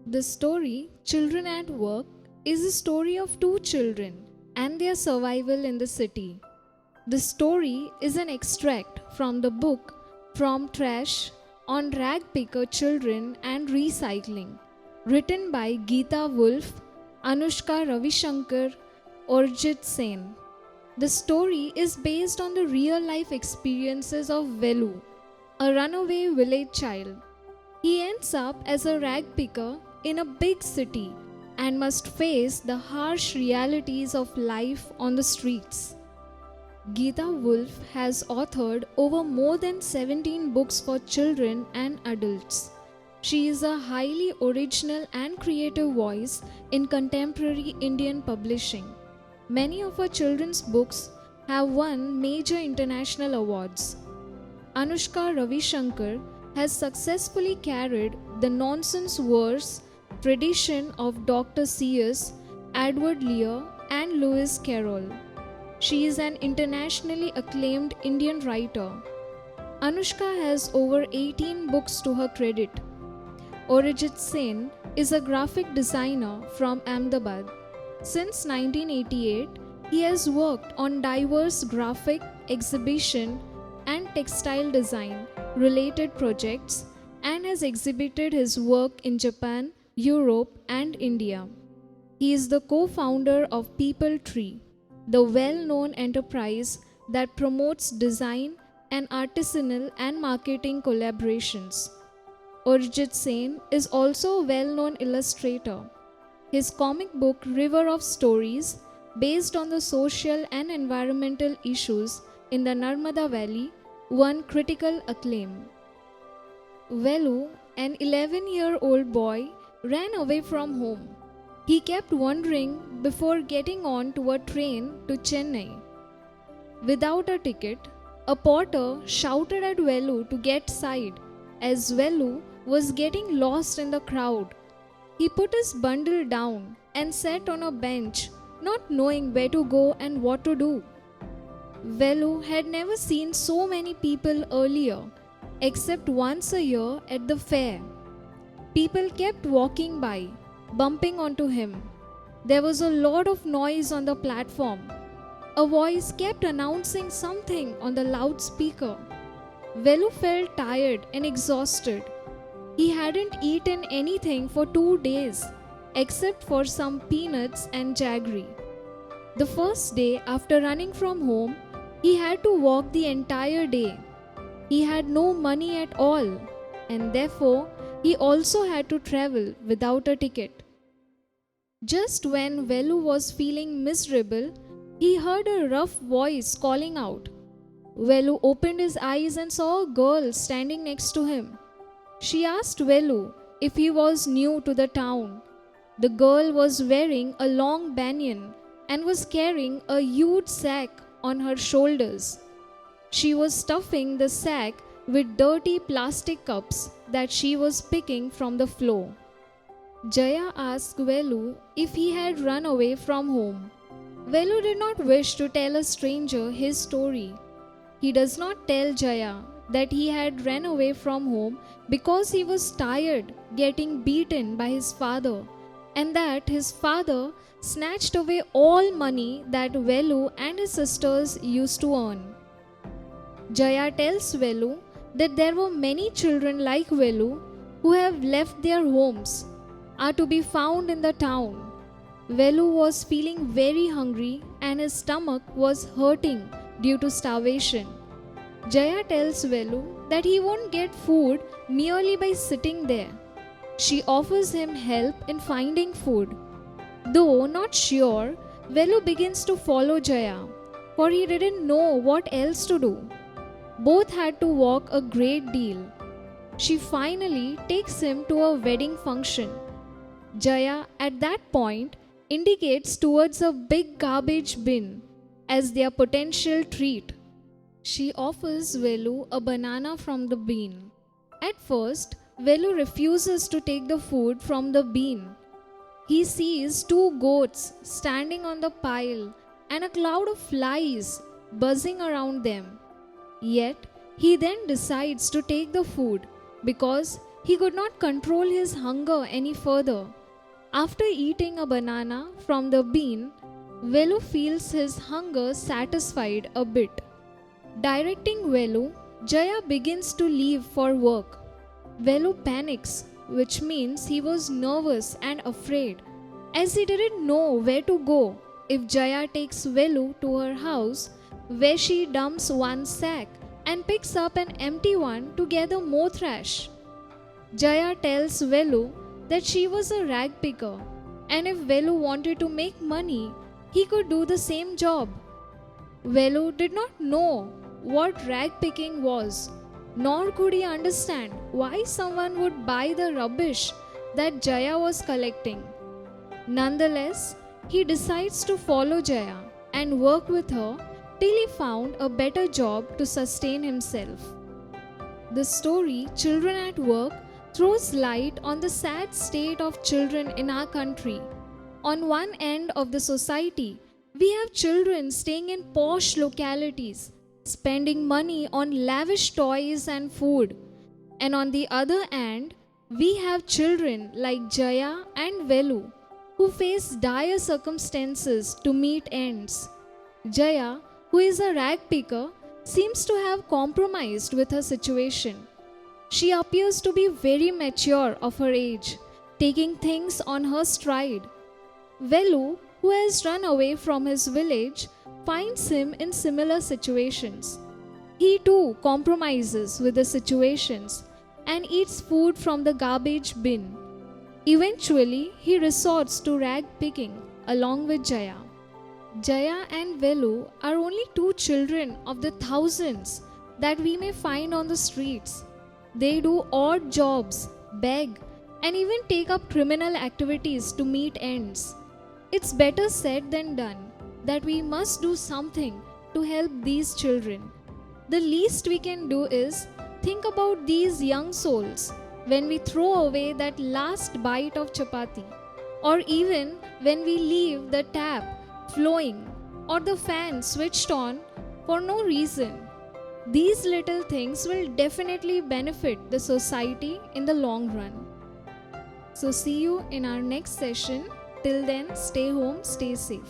The story Children at Work is a story of two children and their survival in the city. The story is an extract from the book From Trash on Rag Picker Children and Recycling, written by Geeta Wolf, Anushka Ravishankar, Arijit Sen. The story is based on the real life experiences of Velu, a runaway village child. He ends up as a rag picker in a big city and must face the harsh realities of life on the streets. Geeta Wolf has authored over more than 17 books for children and adults. She is a highly original and creative voice in contemporary Indian publishing. Many of her children's books have won major international awards. Anushka Ravishankar has successfully carried the nonsense verse tradition of Dr. C.S., Edward Lear, and Lewis Carroll. She is an internationally acclaimed Indian writer. Anushka has over 18 books to her credit. Arijit Sen is a graphic designer from Ahmedabad. Since 1988, he has worked on diverse graphic, exhibition, and textile design related projects and has exhibited his work in Japan, Europe, and India. He is the co-founder of People Tree, the well-known enterprise that promotes design and artisanal and marketing collaborations. Arijit Sen is also a well-known illustrator. His comic book River of Stories, based on the social and environmental issues in the Narmada Valley, won critical acclaim. Velu, an 11-year-old boy, ran away from home. He kept wandering before getting on to a train to Chennai. Without a ticket, a porter shouted at Velu to get side as Velu was getting lost in the crowd. He put his bundle down and sat on a bench, not knowing where to go and what to do. Velu had never seen so many people earlier, except once a year at the fair. People kept walking by, bumping onto him. There was a lot of noise on the platform. A voice kept announcing something on the loudspeaker. Velu felt tired and exhausted. He hadn't eaten anything for 2 days, except for some peanuts and jaggery. The first day after running from home, he had to walk the entire day. He had no money at all, and therefore he also had to travel without a ticket. Just when Velu was feeling miserable, he heard a rough voice calling out. Velu opened his eyes and saw a girl standing next to him. She asked Velu if he was new to the town. The girl was wearing a long banyan and was carrying a huge sack on her shoulders. She was stuffing the sack with dirty plastic cups that she was picking from the floor. Jaya asked Velu if he had run away from home. Velu did not wish to tell a stranger his story. He does not tell Jaya that he had run away from home because he was tired getting beaten by his father and that his father snatched away all money that Velu and his sisters used to earn. Jaya tells Velu that there were many children like Velu who have left their homes, are to be found in the town. Velu was feeling very hungry and his stomach was hurting due to starvation. Jaya tells Velu that he won't get food merely by sitting there. She offers him help in finding food. Though not sure, Velu begins to follow Jaya, for he didn't know what else to do. Both had to walk a great deal. She finally takes him to a wedding function. Jaya, at that point, indicates towards a big garbage bin as their potential treat. She offers Velu a banana from the bean. At first, Velu refuses to take the food from the bean. He sees 2 goats standing on the pile and a cloud of flies buzzing around them. Yet, he then decides to take the food because He could not control his hunger any further. After eating a banana from the bean, Velu feels his hunger satisfied a bit. Directing Velu, Jaya begins to leave for work. Velu panics, which means he was nervous and afraid, as he didn't know where to go if Jaya takes Velu to her house, where she dumps one sack and picks up an empty one to gather more trash. Jaya tells Velu that she was a rag picker, and if Velu wanted to make money, he could do the same job. Velu did not know what rag picking was, nor could he understand why someone would buy the rubbish that Jaya was collecting. Nonetheless, he decides to follow Jaya and work with her till he found a better job to sustain himself. The story Children at Work throws light on the sad state of children in our country. On one end of the society, we have children staying in posh localities, spending money on lavish toys and food. And on the other end, we have children like Jaya and Velu who face dire circumstances to meet ends. Jaya, who is a rag picker, seems to have compromised with her situation. She appears to be very mature of her age, taking things on her stride. Velu, who has run away from his village, finds him in similar situations. He too compromises with the situations and eats food from the garbage bin. Eventually, he resorts to rag picking along with Jaya. Jaya and Velu are only two children of the thousands that we may find on the streets. They do odd jobs, beg, and even take up criminal activities to meet ends. It's better said than done that we must do something to help these children. The least we can do is think about these young souls when we throw away that last bite of chapati, or even when we leave the tap flowing or the fan switched on for no reason. These little things will definitely benefit the society in the long run. So see you in our next session. Till then, stay home, stay safe.